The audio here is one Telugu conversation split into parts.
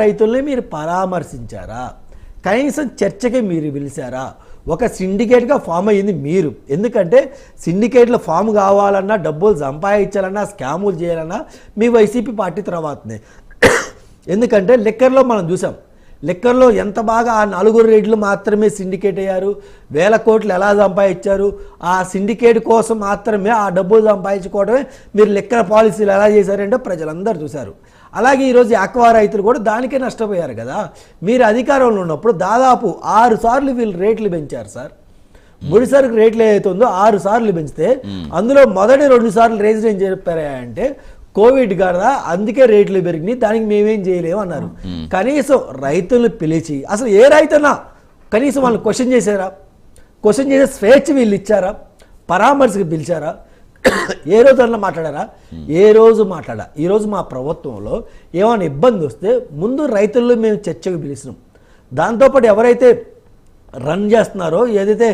రైతుల్ని మీరు పరామర్శించారా? కనీసం చర్చకి మీరు పిలిచారా? ఒక సిండికేట్గా ఫామ్ అయ్యింది మీరు. ఎందుకంటే సిండికేట్లో ఫామ్ కావాలన్నా, డబ్బులు సంపాదించాలన్నా, స్కాములు చేయాలన్నా మీ వైసీపీ పార్టీ తర్వాతనే. ఎందుకంటే లిక్కర్లో మనం చూసాం, లిక్కర్లో ఎంత బాగా ఆ 4 రెడ్లు మాత్రమే సిండికేట్ అయ్యారు, వేల కోట్లు ఎలా సంపాదించారు. ఆ సిండికేట్ కోసం మాత్రమే ఆ డబ్బులు సంపాదించుకోవడమే మీరు లిక్కర్ పాలసీలు ఎలా చేశారంటే ప్రజలందరూ చూశారు. అలాగే ఈరోజు ఆక్వా రైతులు కూడా దానికే నష్టపోయారు కదా. మీరు అధికారంలో ఉన్నప్పుడు దాదాపు 6 సార్లు వీళ్ళు రేట్లు పెంచారు సార్. ముడిసరుకు రేట్లు ఏదైతుందో 6 సార్లు పెంచితే అందులో మొదటి 2 సార్లు రేట్లు ఏం చెప్పారంటే కోవిడ్ కదా అందుకే రేట్లు పెరిగినాయి, దానికి మేమేం చేయలేము అన్నారు. కనీసం రైతులను పిలిచి అసలు ఏ రైతున్నా కనీసం వాళ్ళని క్వశ్చన్ చేశారా? క్వశ్చన్ చేసే స్వేచ్ఛ వీళ్ళు ఇచ్చారా? పరామర్శకు పిలిచారా? ఏ రోజు అన్నా మాట్లాడారా? ఏ రోజు మాట్లాడా? ఈరోజు మా ప్రభుత్వంలో ఏమైనా ఇబ్బంది వస్తే ముందు రైతుల్లో మేము చర్చకు పిలిచినాం. దాంతోపాటు ఎవరైతే రన్ చేస్తున్నారో, ఏదైతే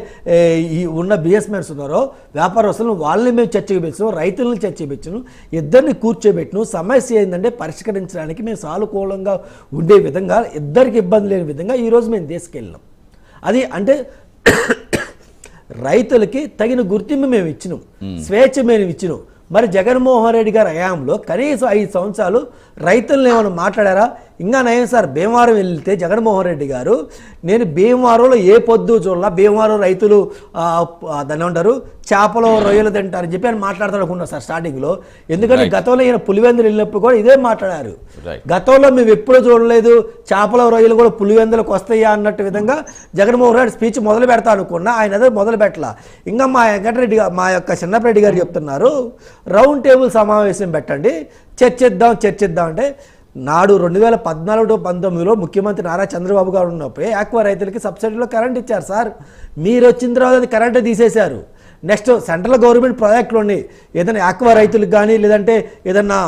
ఈ ఉన్న బిజినెస్మెన్స్ ఉన్నారో, వ్యాపారస్తులను వాళ్ళని మేము చర్చకు పిలిచాం, రైతులను చర్చకు పిలిచాను, ఇద్దరిని కూర్చోబెట్టిన సమస్య ఏంటంటే పరిష్కరించడానికి మేము సానుకూలంగా ఉండే విధంగా, ఇద్దరికి ఇబ్బంది లేని విధంగా ఈరోజు మేము తీసుకెళ్ళినాం. అది అంటే రైతులకి తగిన గుర్తింపు మేము ఇచ్చినాం, స్వేచ్ఛ మేము ఇచ్చినాం. మరి జగన్మోహన్ రెడ్డి గారి హయాంలో కనీసం 5 సంవత్సరాలు రైతులను ఏమైనా మాట్లాడారా? ఇంకా నయం సార్, భీమవరం వెళ్తే జగన్మోహన్ రెడ్డి గారు నేను భీమవరంలో ఏ పొద్దు చూడాల, భీమవరం రైతులు దాన్ని ఏమంటారు చేపలు రొయ్యలు తింటారని చెప్పి ఆయన మాట్లాడతాడు అనుకున్నా సార్ స్టార్టింగ్లో. ఎందుకంటే గతంలో ఈయన పులివెందులు వెళ్ళినప్పుడు కూడా ఇదే మాట్లాడారు. గతంలో మేము ఎప్పుడూ చూడలేదు చేపల రొయ్యలు కూడా పులివెందులకు వస్తాయా అన్నట్టు విధంగా జగన్మోహన్ రెడ్డి స్పీచ్ మొదలు పెడతా అనుకున్నా, ఆయన అదే మొదలు పెట్టలా. ఇంకా మా వెంకటరెడ్డి మా యొక్క చిన్నరెడ్డి గారు చెప్తున్నారు రౌండ్ టేబుల్ సమావేశం పెట్టండి, చర్చిద్దాం అంటే నాడు 2014-19లో ముఖ్యమంత్రి నారా చంద్రబాబు గారు ఉన్నప్పుడే ఆక్వా రైతులకి సబ్సిడీలో కరెంట్ ఇచ్చారు సార్. మీరు వచ్చిన తర్వాత అది కరెంట్ తీసేశారు. నెక్స్ట్ సెంట్రల్ గవర్నమెంట్ ప్రాజెక్టులోని ఏదైనా ఆక్వా రైతులకు కానీ, లేదంటే ఏదన్నా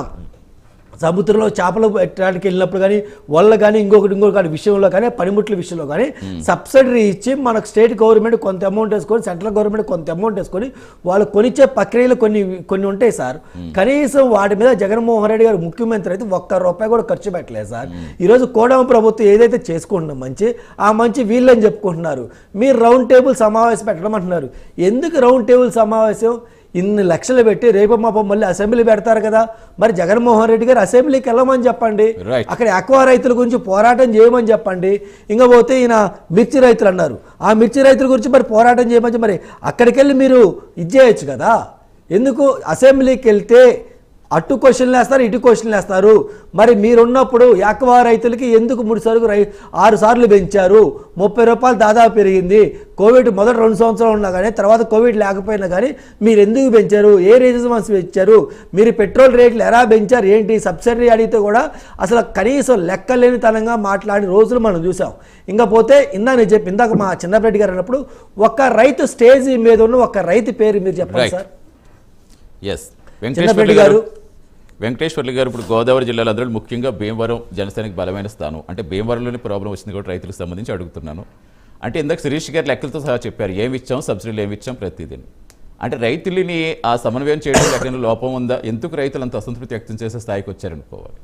సముద్రంలో చేపలు పెట్టడానికి వెళ్ళినప్పుడు కానీ, వాళ్ళు కానీ ఇంకొకటి విషయంలో కానీ, పనిముట్ల విషయంలో కానీ సబ్సిడీ ఇచ్చి మనకు స్టేట్ గవర్నమెంట్ కొంత అమౌంట్ వేసుకొని, సెంట్రల్ గవర్నమెంట్ కొంత అమౌంట్ వేసుకొని వాళ్ళు కొనిచ్చే ప్రక్రియలు కొన్ని ఉంటాయి సార్. కనీసం వాటి మీద జగన్మోహన్ రెడ్డి గారు ముఖ్యమంత్రి అయితే ₹1 కూడా ఖర్చు పెట్టలేదు సార్. ఈరోజు కూటమి ప్రభుత్వం ఏదైతే చేసుకుంటున్నాం ఆ మంచి వీళ్ళని చెప్పుకుంటున్నారు. మీరు రౌండ్ టేబుల్ సమావేశం పెట్టడం అంటున్నారు. ఎందుకు రౌండ్ టేబుల్ సమావేశం? ఇన్ని లక్షలు పెట్టి రేపు మాపం మళ్ళీ అసెంబ్లీ పెడతారు కదా. మరి జగన్మోహన్ రెడ్డి గారు అసెంబ్లీకి వెళ్ళమని చెప్పండి, అక్కడ ఆక్వా రైతుల గురించి పోరాటం చేయమని చెప్పండి. ఇంకా పోతే ఈయన మిర్చి రైతులు అన్నారు, ఆ మిర్చి రైతుల గురించి మరి పోరాటం చేయమని మరి అక్కడికి వెళ్ళి మీరు ఇది చేయొచ్చు కదా. ఎందుకు అసెంబ్లీకి వెళ్తే అటు క్వశ్చన్లు వేస్తారు, ఇటు క్వశ్చన్లు వేస్తారు. మరి మీరున్నప్పుడు ఆక్వా రైతులకి ఎందుకు ముడిసరుకు 6 సార్లు పెంచారు, ₹30 దాదాపు పెరిగింది. కోవిడ్ మొదటి 2 సంవత్సరాలు ఉన్నా కానీ, తర్వాత కోవిడ్ లేకపోయినా కానీ మీరు ఎందుకు పెంచారు, ఏ రీజన్స్ పెంచారు, మీరు పెట్రోల్ రేట్లు ఎలా పెంచారు, ఏంటి సబ్సిడీ అడిగితే కూడా అసలు కనీసం లెక్కలేనితనంగా మాట్లాడిన రోజులు మనం చూసాం. ఇంకా పోతే ఇందాక మా చిన్నరెడ్డి గారు అన్నప్పుడు ఒక రైతు స్టేజ్ మీద ఉన్న ఒక రైతు పేరు మీరు చెప్పండి సార్. వెంకటేశ్వర్లు గారు ఇప్పుడు గోదావరి జిల్లాలో అందరూ ముఖ్యంగా భీమవరం జనసేనకి బలమైన స్థానం. అంటే భీమవరంలోని ప్రాబ్లం వచ్చింది కూడా రైతులకు సంబంధించి అడుగుతున్నాను. అంటే ఇందాక శిరీష్ గారు లెక్కలతో సహా చెప్పారు ఏమి ఇచ్చాం, సబ్సిడీలు ఏమి ఇచ్చాం ప్రతిదీ. అంటే రైతులని ఆ సమన్వయం చేయడం ఎక్కడైనా లోపం ఉందా? ఎందుకు రైతులు అంత అసంతృప్తి వ్యక్తం చేసే స్థాయికి వచ్చారనుకోవాలి?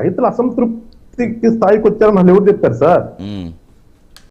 రైతులు అసంతృప్తికి స్థాయికి వచ్చారని వాళ్ళు ఎవరు చెప్పారు సార్?